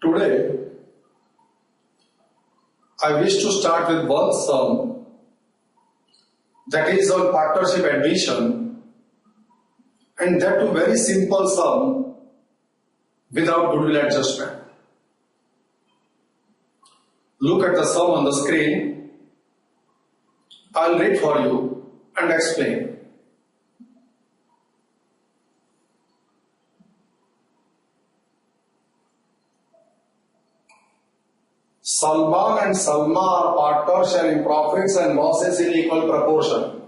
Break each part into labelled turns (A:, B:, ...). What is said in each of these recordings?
A: Today, I wish to start with one sum that is on partnership admission, and that too very simple sum without goodwill adjustment. Look at the sum on the screen. I'll read for you and explain. Salman and Salma are partners sharing profits and losses in equal proportion.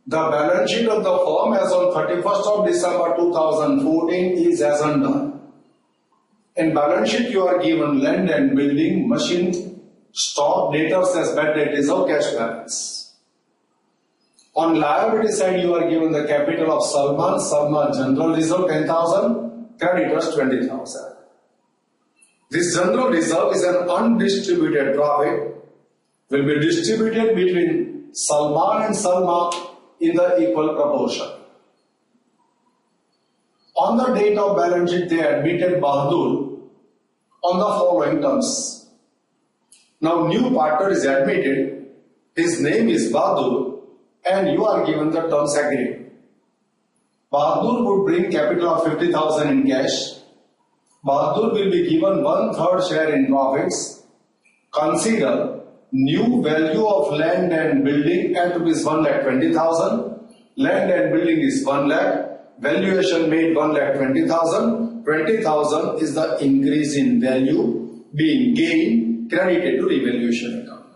A: The balance sheet of the firm as on 31st of December 2014 is as under. In balance sheet you are given land and building, machine, stock, debtors as bad debt reserve, cash balance. On liability side you are given the capital of Salman, Salman general reserve 10,000, creditors 20,000. This general reserve is an undistributed profit, will be distributed between Salman and Salma in the equal proportion. On the date of balance sheet, they admitted Bahadur on the following terms. Now, new partner is admitted, his name is Bahadur, and you are given the terms agreed. Bahadur would bring capital of 50,000 in cash. Bahadur will be given 1/3 share in profits. Consider new value of land and building at rupees 1,20,000. Land and building is 1 lakh. Valuation made 1,20,000. 20,000 is the increase in value being gained, credited to revaluation account.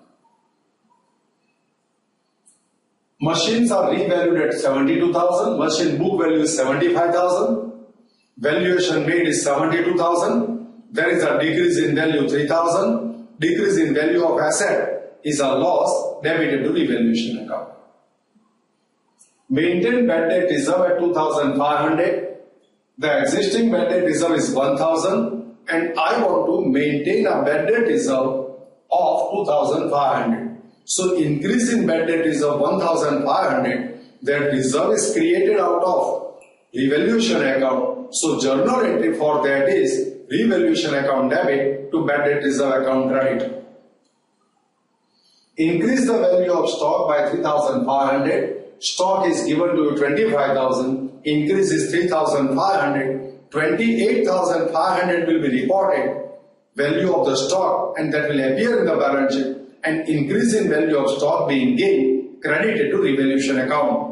A: Machines are revalued at 72,000. Machine book value is 75,000. Valuation made is 72,000. There is a decrease in value 3,000. Decrease in value of asset is a loss debited to revaluation account. Maintain bad debt reserve at 2,500. The existing bad debt reserve is 1,000 and I want to maintain a bad debt reserve of 2,500. So increase in bad debt reserve 1,500. That reserve is created out of revaluation account. So journal entry for that is revaluation account debit to bad debt reserve account credit. Increase the value of stock by 3,500. Stock is given to 25,000. Increase is 3,500. 28,500 will be reported value of the stock and that will appear in the balance sheet, and increase in value of stock being gained credited to revaluation account.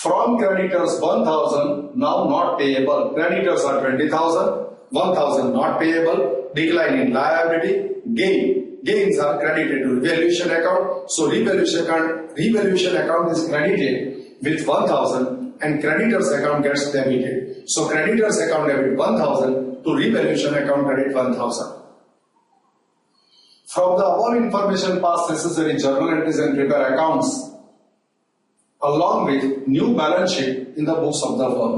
A: From creditors 1,000 now not payable. Creditors are 20,000. 1,000 not payable. Decline in liability. Gains are credited to revaluation account. So revaluation account is credited with 1,000 and creditors account gets debited. So creditors account debit 1,000 to revaluation account credit 1,000. From the above information pass necessary journal entries and prepare accounts along with new balance sheet in the books of the firm.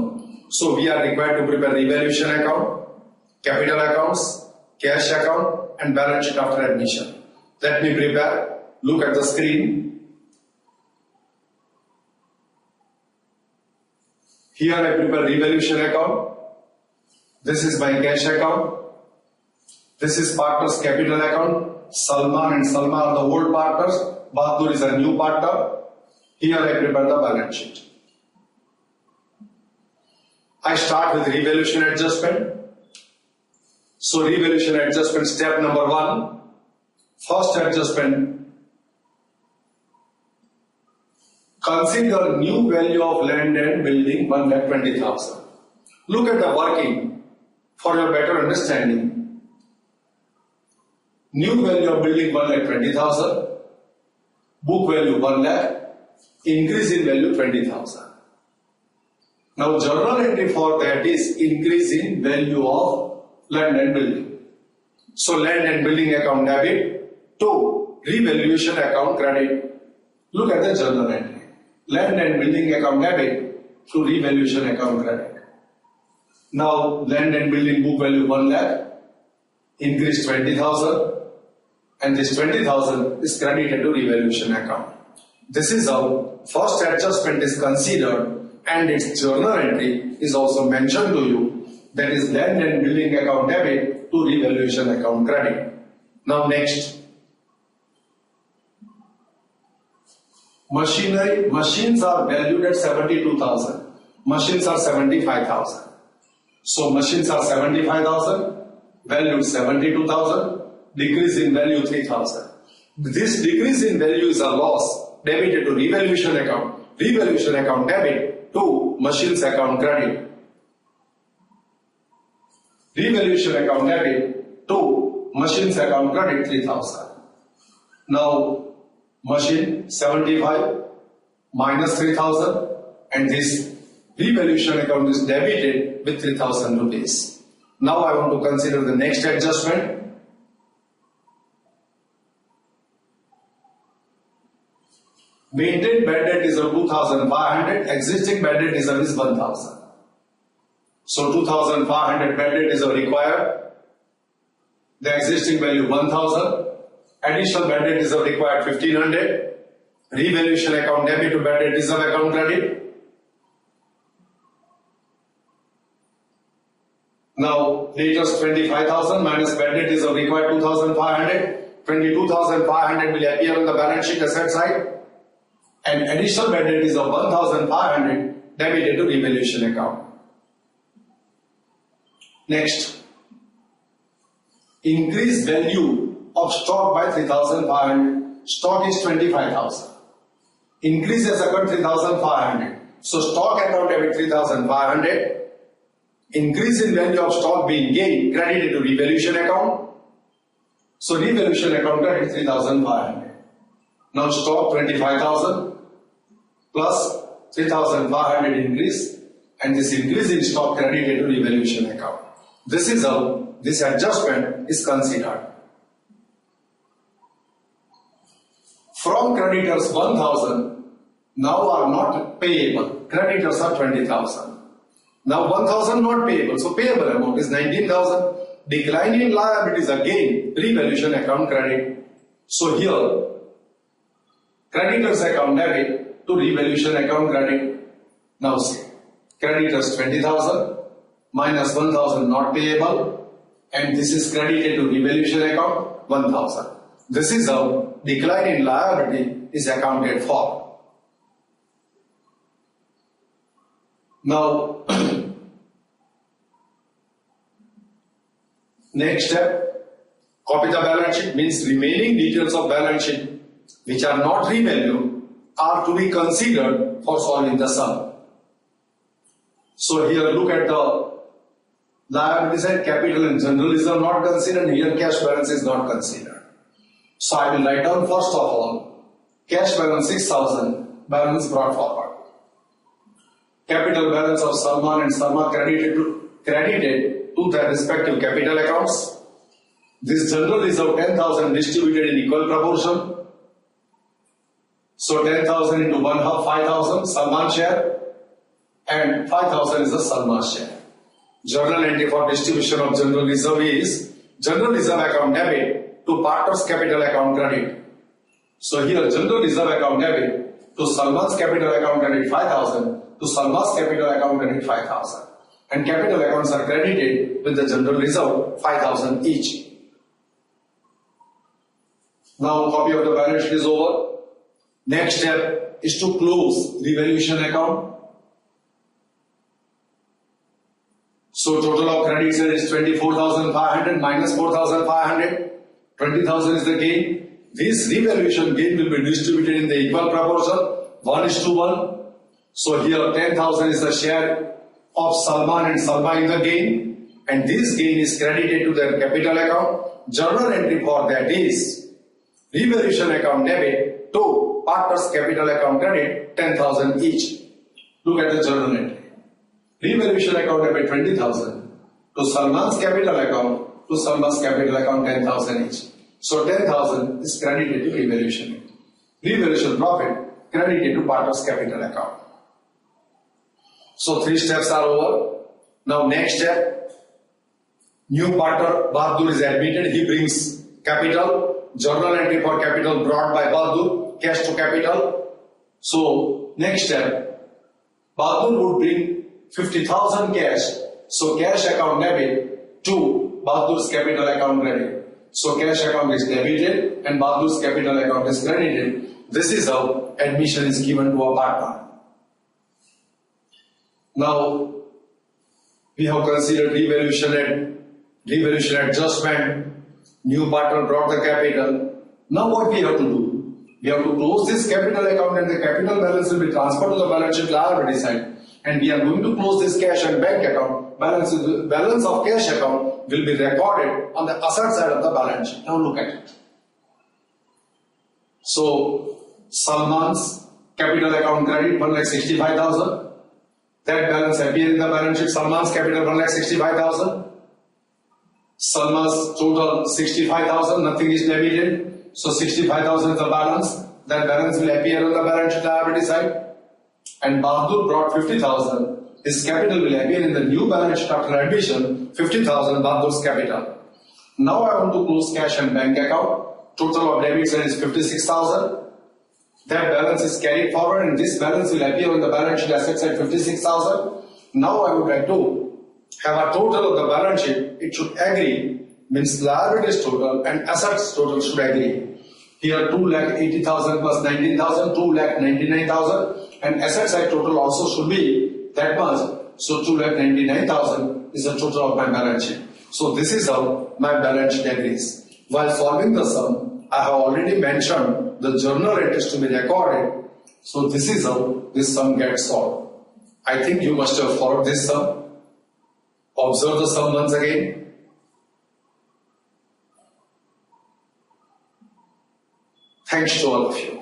A: So we are required to prepare revaluation account, capital accounts, cash account and balance sheet after admission. Let me prepare. Look at the screen. Here I prepare revaluation account. This is my cash account. This is partner's capital account. Salman and Salma are the old partners. Bahadur is a new partner. Here I prepare the balance sheet. I start with revaluation adjustment. So revaluation adjustment step number 1. First adjustment. Consider new value of land and building 1,20,000. Look at the working for your better understanding. New value of building 1,20,000. Book value 1 lakh. Increase in value 20,000. Now journal entry for that is increase in value of land and building. So land and building account debit to revaluation account credit. Look at the journal entry. Land and building account debit to revaluation account credit. Now land and building book value 1 lakh. Increase 20,000 and this 20,000 is credited to revaluation account. This is how first adjustment is considered and its journal entry is also mentioned to you that is land and building account debit to revaluation account credit. Now next, machines are valued at 72,000. Machines are 75,000. So machines are 75,000, valued 72,000, decrease in value 3,000. This decrease in value is a loss debited to revaluation account debit to machines account credit. Revaluation account debit to machines account credit 3,000. Now machine 75 minus 3,000 and this revaluation account is debited with 3,000 rupees. Now I want to consider the next adjustment. Maintained bad debt is of 2,500, existing bad debt is of 1,000. So 2,500 bad debt is required, the existing value 1,000, additional bad debt is required 1,500, revaluation account debit to bad debt is of account credit. Now debtors 25,000 minus bad debt is required 2,500, 22,500 will appear on the balance sheet asset side. And additional bad debt is of 1,500 debited to revaluation account. Next, increase value of stock by 3,500. Stock is 25,000. Increase has occurred 3,500. So stock account debit 3,500. Increase in value of stock being gained credited to revaluation account. So revaluation account credit 3,500. Now stock 25,000 plus 3,500 increase, and this increase in stock credited to revaluation account. This is how this adjustment is considered. From creditors 1,000 now are not payable. Creditors are 20,000. Now 1,000 not payable, so payable amount is 19,000. Decline in liabilities again revaluation account credit. So here creditors account debit to revaluation account credit. Now see, creditors 20,000 minus 1,000 not payable, and this is credited to revaluation account 1,000. This is how decline in liability is accounted for. Now next step, copy the balance sheet, means remaining details of balance sheet which are not revalued are to be considered for solving the sum. So here look at the liability side, capital and general reserve not considered, here cash balance is not considered. So I will write down first of all, cash balance 6,000, balance brought forward. Capital balance of Salman and Salma credited to their respective capital accounts. This general reserve 10,000 distributed in equal proportion. So 10,000 into 1 half 5,000 Salman share and 5,000 is the Salma share. Journal entry for distribution of general reserve is general reserve account debit to partners capital account credit. So here general reserve account debit to Salman's capital account credit 5,000 to Salma's capital account credit 5,000. And capital accounts are credited with the general reserve 5,000 each. Now copy of the balance sheet is over. Next step is to close revaluation account. So total of credits is 24,500 minus 4,500. 20,000 is the gain. This revaluation gain will be distributed in the equal proportion 1:1. So here 10,000 is the share of Salman and Salma in the gain, and this gain is credited to their capital account. Journal entry for that is revaluation account debit to partners capital account credit 10,000 each. Look at the journal entry. Revaluation account debit 20,000 to Salman's capital account to Salma's capital account 10,000 each. So 10,000 is credited to revaluation. Revaluation profit credited to partners capital account. So 3 steps are over. Now next step, new partner Bahadur is admitted. He brings capital. Journal entry for capital brought by Bahadur, cash to capital. So next step, Bahadur would bring 50,000 cash So cash account debit to Bahadur's capital account credit. So cash account is debited and Bahadur's capital account is credited. This is how admission is given to a partner. Now we have considered revaluation adjustment. New partner brought the capital. Now what we have to do? We have to close this capital account and the capital balance will be transferred to the balance sheet liability side. And we are going to close this cash and bank account. Balance of cash account will be recorded on the asset side of the balance sheet. Now look at it. So Salman's capital account credit 1,65,000. That balance appears in the balance sheet. Salman's capital 1,65,000. Salman's total 65,000. Nothing is debited. So 65,000 is the balance. That balance will appear on the balance sheet liability side. And Bahadur brought 50,000. His capital will appear in the new balance sheet after addition. 50,000 Bahadur's capital. Now I want to close cash and bank account. Total of debit side is 56,000. That balance is carried forward and this balance will appear on the balance sheet asset side 56,000. Now I would like to have a total of the balance sheet. It should agree, means liabilities total and assets total should agree. Here 2,80,000 plus 19,000, 2,99,000 and asset side total also should be that much. So 2,99,000 is the total of my balance sheet. So this is how my balance sheet agrees. While solving the sum, I have already mentioned the journal entries to be recorded. So this is how this sum gets solved. I think you must have followed this sum. Observe the sum once again. Thanks to all of you.